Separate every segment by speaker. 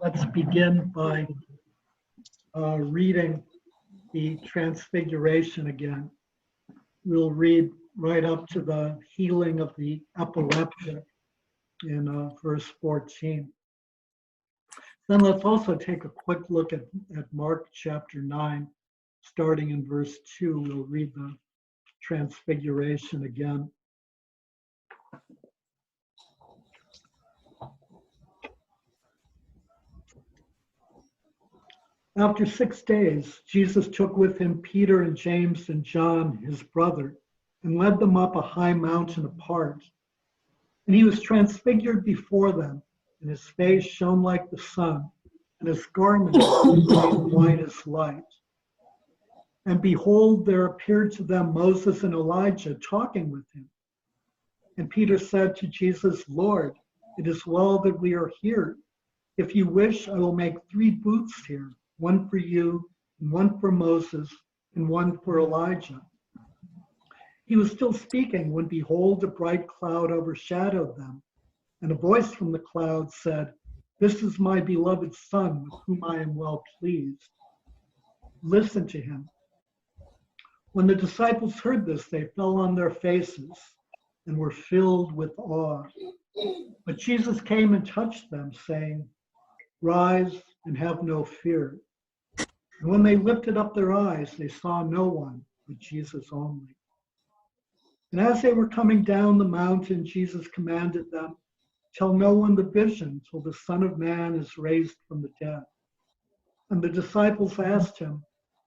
Speaker 1: Let's begin by reading the Transfiguration again. We'll read right up to the healing of the epileptic in verse 14. Then let's also take a quick look at Mark chapter 9, starting in verse 2. We'll read the Transfiguration again. After 6 days, Jesus took with him Peter and James and John, his brother, and led them up a high mountain apart. And he was transfigured before them, and his face shone like the sun, and his garments became white as light. And behold, there appeared to them Moses and Elijah talking with him. And Peter said to Jesus, "Lord, it is well that we are here. If you wish, I will make 3 booths here, one for you, and one for Moses, and one for Elijah." He was still speaking when, behold, a bright cloud overshadowed them, and a voice from the cloud said, "This is my beloved Son, with whom I am well pleased. Listen to him." When the disciples heard this, they fell on their faces and were filled with awe. But Jesus came and touched them, saying, "Rise and have no fear." And when they lifted up their eyes, they saw no one but Jesus only. And as they were coming down the mountain, Jesus commanded them, "Tell no one the vision till the Son of Man is raised from the dead." And the disciples asked him,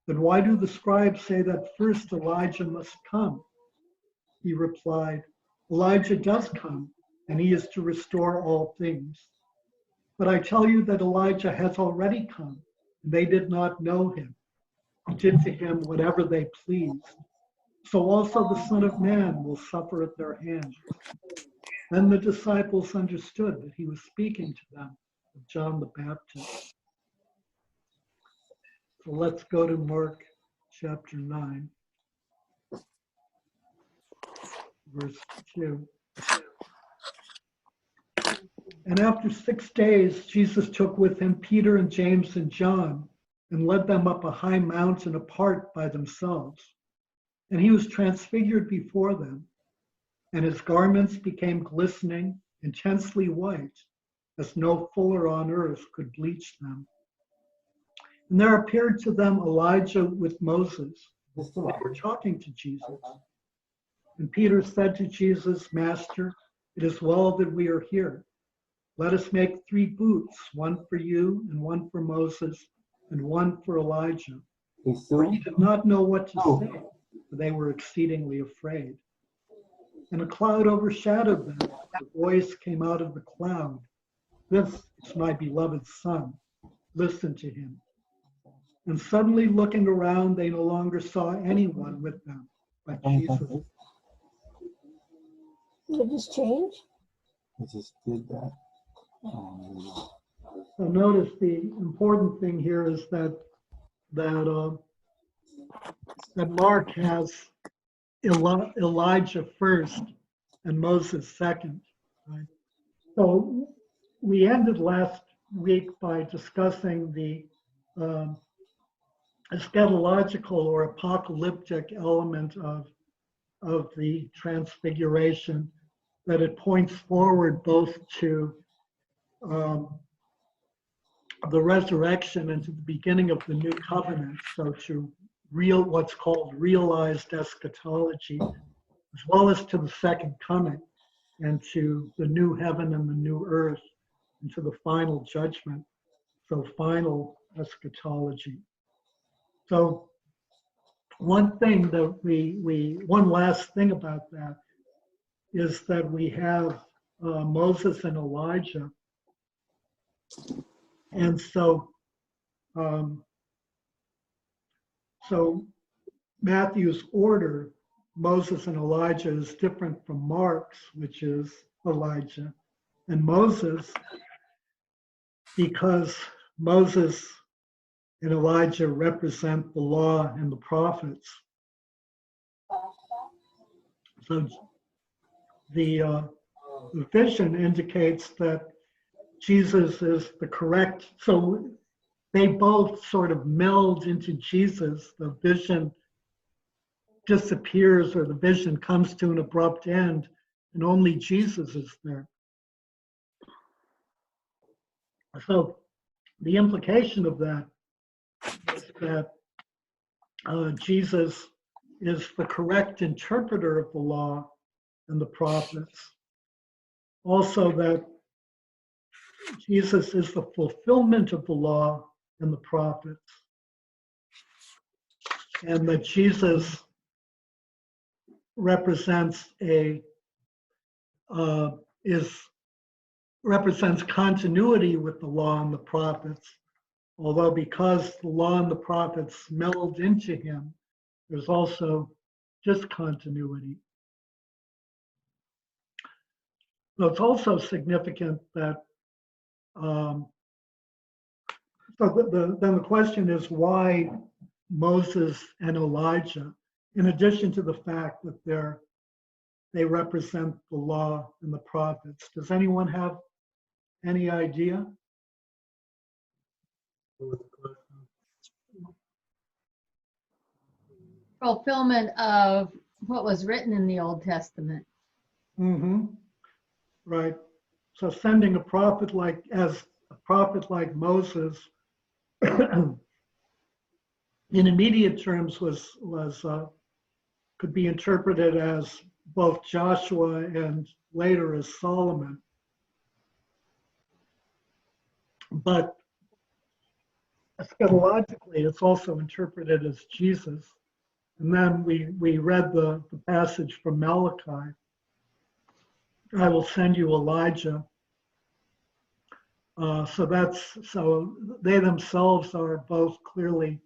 Speaker 1: "Then why do the scribes say that first Elijah must come?" He replied, "Elijah does come, and he is to restore all things. But I tell you that Elijah has already come, and they did not know him, who did to him whatever they pleased. So also the Son of Man will suffer at their hands." Then the disciples understood that he was speaking to them of John the Baptist. So let's go to Mark chapter 9, verse 2. And after 6 days, Jesus took with him Peter and James and John and led them up a high mountain apart by themselves. And he was transfigured before them, and his garments became glistening, intensely white, as no fuller on earth could bleach them. And there appeared to them Elijah with Moses. They were talking to Jesus. And Peter said to Jesus, "Master, it is well that we are here. Let us make 3 booths, one for you, and one for Moses, and one for Elijah." For he did not know what to say, for they were exceedingly afraid. And a cloud overshadowed them. The voice came out of the cloud, "This is my beloved Son. Listen to him." And suddenly looking around, they no longer saw anyone with them but Jesus.
Speaker 2: Did this change?
Speaker 3: I just did that.
Speaker 1: So notice the important thing here is that Mark has Elijah first and Moses second. Right? So we ended last week by discussing the eschatological or apocalyptic element of the Transfiguration, that it points forward both to the resurrection and to the beginning of the new covenant, so to what's called realized eschatology, as well as to the second coming and to the new heaven and the new earth and to the final judgment, so final eschatology. So one thing that one last thing about that is that we have Moses and Elijah. And so Matthew's order, Moses and Elijah, is different from Mark's, which is Elijah and Moses, because Moses and Elijah represent the law and the prophets. So the vision indicates that Jesus is the correct, so they both sort of meld into Jesus. The vision disappears, or the vision comes to an abrupt end, and only Jesus is there. So the implication of that is that Jesus is the correct interpreter of the law and the prophets. Also, that Jesus is the fulfillment of the law and the prophets. And that Jesus represents represents continuity with the law and the prophets. Although because the law and the prophets meld into him, there's also discontinuity. So it's also significant that, then the question is why Moses and Elijah, in addition to the fact that they represent the law and the prophets. Does anyone have any idea?
Speaker 2: Fulfillment of what was written in the Old Testament.
Speaker 1: Mm-hmm. Right. So sending a prophet like Moses in immediate terms could be interpreted as both Joshua and later as Solomon. But eschatologically, it's also interpreted as Jesus. And then we read the passage from Malachi. I will send you Elijah. So they themselves are both clearly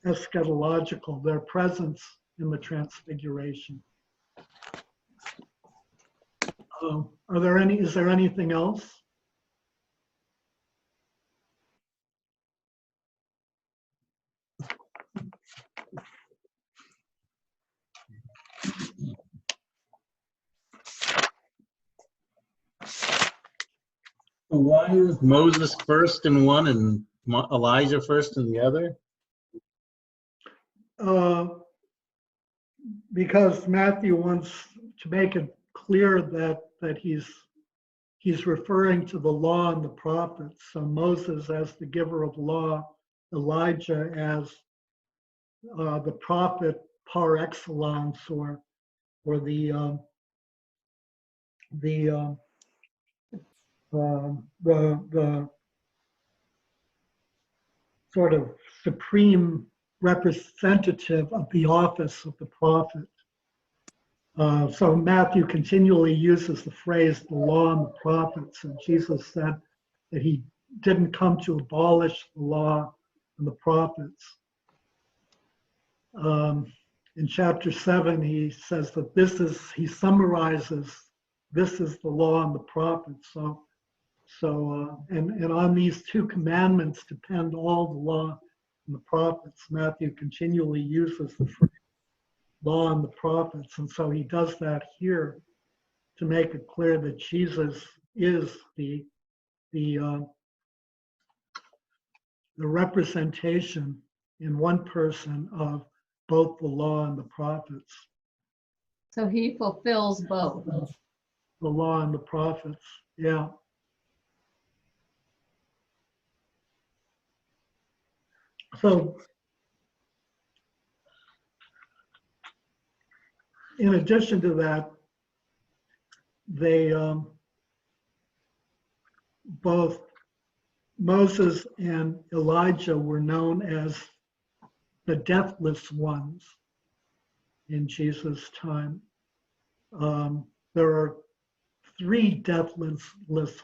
Speaker 1: eschatological, their presence in the Transfiguration. Is there anything else?
Speaker 4: Why is Moses first in one and Elijah first in the other?
Speaker 1: Because Matthew wants to make it clear that he's referring to the law and the prophets. So Moses as the giver of law, Elijah as the prophet par excellence, or the sort of supreme representative of the office of the prophet. So Matthew continually uses the phrase the law and the prophets, and Jesus said that he didn't come to abolish the law and the prophets. In chapter 7, he says that he summarizes, this is the law and the prophets. And on these two commandments depend all the law and the prophets. Matthew continually uses the phrase law and the prophets. And so he does that here to make it clear that Jesus is the representation in one person of both the law and the prophets.
Speaker 2: So he fulfills both.
Speaker 1: The law and the prophets, yeah. So, in addition to that, they both Moses and Elijah were known as the deathless ones in Jesus' time. There are three deathless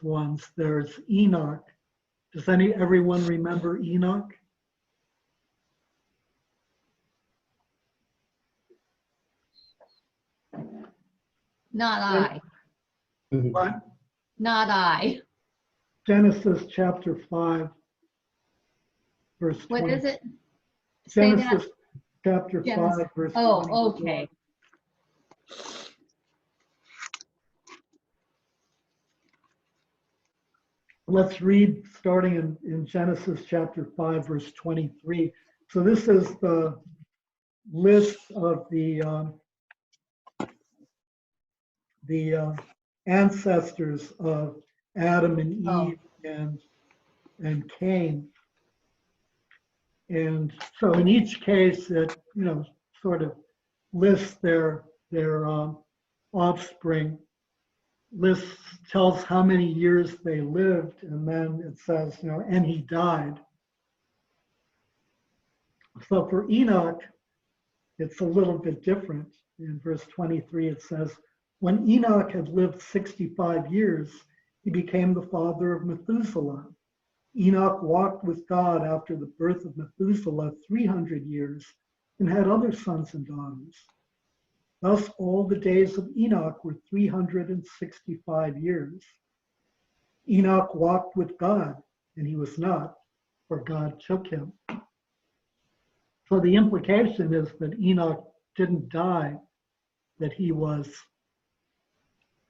Speaker 1: ones. There's Enoch. Does everyone remember Enoch?
Speaker 2: Not I.
Speaker 1: What?
Speaker 2: Not I.
Speaker 1: Genesis chapter 5, verse 20.
Speaker 2: What is it? Say that.
Speaker 1: Genesis chapter 5, verse 20.
Speaker 2: Oh, okay.
Speaker 1: Let's read starting in Genesis chapter 5, verse 23. So this is the list of the ancestors of Adam and Eve and Cain. And so in each case, it sort of lists their offspring, tells how many years they lived, and then it says, and he died. So for Enoch, it's a little bit different. In verse 23, it says, when Enoch had lived 65 years, he became the father of Methuselah. Enoch walked with God after the birth of Methuselah 300 years and had other sons and daughters. Thus, all the days of Enoch were 365 years. Enoch walked with God, and he was not, for God took him. So the implication is that Enoch didn't die, that he was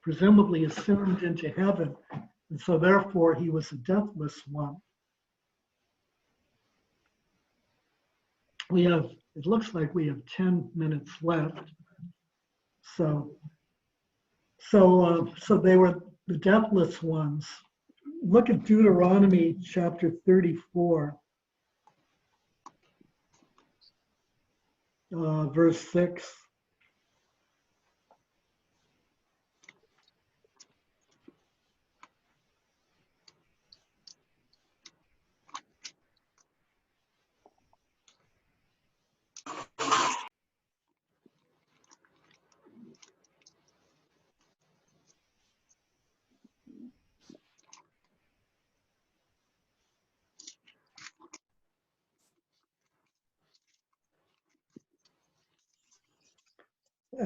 Speaker 1: presumably assumed into heaven, and so therefore he was a deathless one. It looks like we have 10 minutes left. So they were the deathless ones. Look at Deuteronomy chapter 34, verse 6.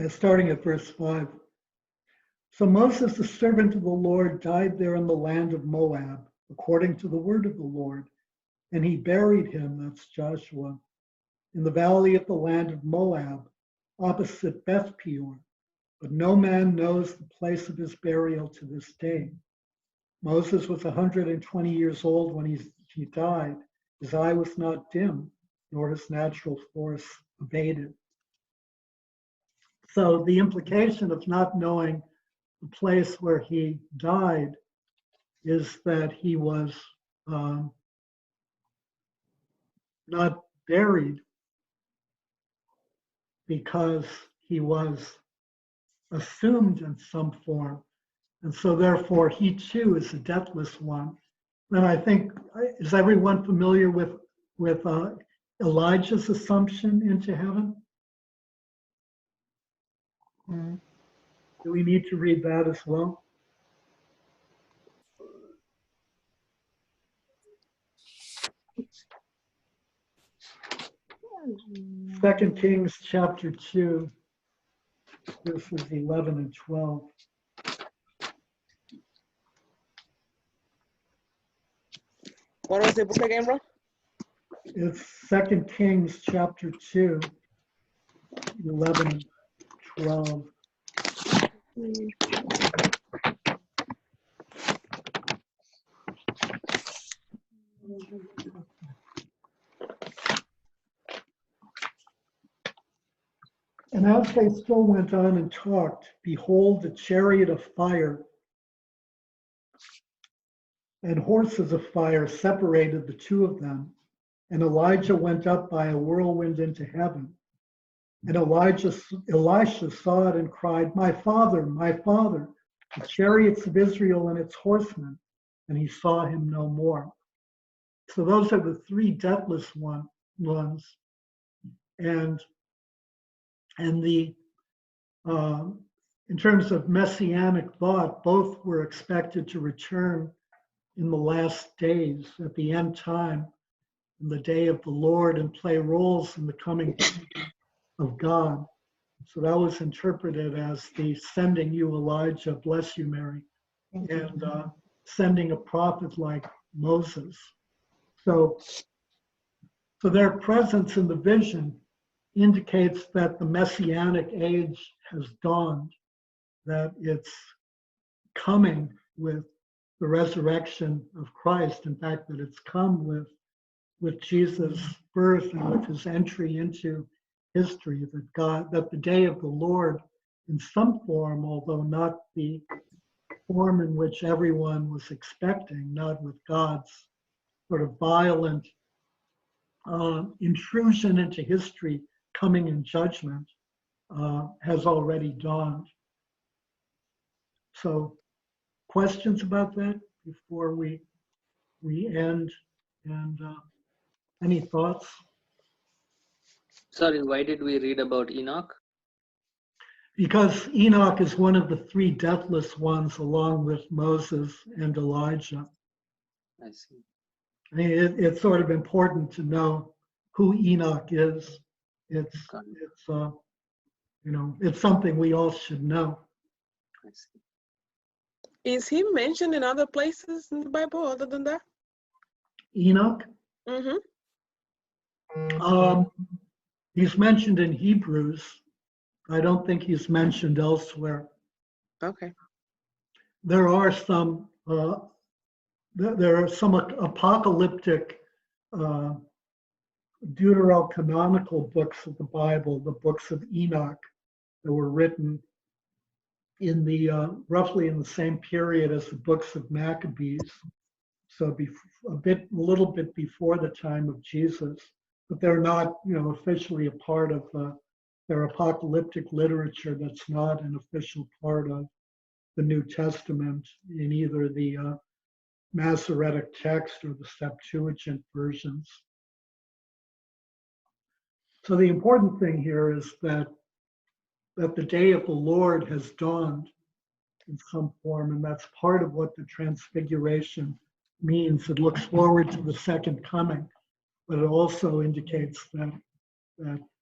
Speaker 1: Starting at verse 5. So Moses, the servant of the Lord, died there in the land of Moab, according to the word of the Lord. And he buried him, that's Joshua, in the valley of the land of Moab, opposite Beth Peor. But no man knows the place of his burial to this day. Moses was 120 years old when he died. His eye was not dim, nor his natural force abated. So the implication of not knowing the place where he died is that he was not buried because he was assumed in some form. And so therefore he too is a deathless one. And I think, is everyone familiar with Elijah's assumption into heaven?
Speaker 2: Mm.
Speaker 1: Do we need to read that as well? Second Kings chapter 2, verses 11 and 12.
Speaker 5: What was the book again, bro?
Speaker 1: It's 2 Kings chapter 2, 11 and 12. And as they still went on and talked, behold, a chariot of fire and horses of fire separated the two of them. And Elijah went up by a whirlwind into heaven. And Elisha saw it and cried, my father, the chariots of Israel and its horsemen. And he saw him no more. So those are the three deathless ones. And the in terms of messianic thought, both were expected to return in the last days, at the end time, in the day of the Lord, and play roles in the coming kingdom of God. So that was interpreted as the sending you Elijah, bless you, Mary, and sending a prophet like Moses. So their presence in the vision indicates that the messianic age has dawned, that it's coming with the resurrection of Christ. In fact, that it's come with Jesus' birth and with his entry into history, that the day of the Lord, in some form, although not the form in which everyone was expecting, not with God's sort of violent intrusion into history coming in judgment, has already dawned. So, questions about that before we end? And any thoughts?
Speaker 6: Sorry, why did we read about Enoch?
Speaker 1: Because Enoch is one of the three deathless ones, along with Moses and Elijah.
Speaker 6: I see.
Speaker 1: I mean, it's sort of important to know who Enoch is. It's it's something we all should know.
Speaker 6: I see.
Speaker 5: Is he mentioned in other places in the Bible other than that?
Speaker 1: Enoch,
Speaker 5: Mm-hmm.
Speaker 1: he's mentioned in Hebrews. I don't think he's mentioned elsewhere.
Speaker 5: Okay.
Speaker 1: There are some apocalyptic deuterocanonical books of the Bible, the books of Enoch, that were written in the roughly in the same period as the books of Maccabees, so a little bit before the time of Jesus, but they're not, officially a part of their apocalyptic literature. That's not an official part of the New Testament in either the Masoretic text or the Septuagint versions. So the important thing here is that the day of the Lord has dawned in some form, and that's part of what the Transfiguration means. It looks forward to the second coming, but it also indicates that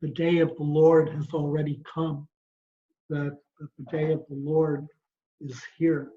Speaker 1: the day of the Lord has already come, that the day of the Lord is here.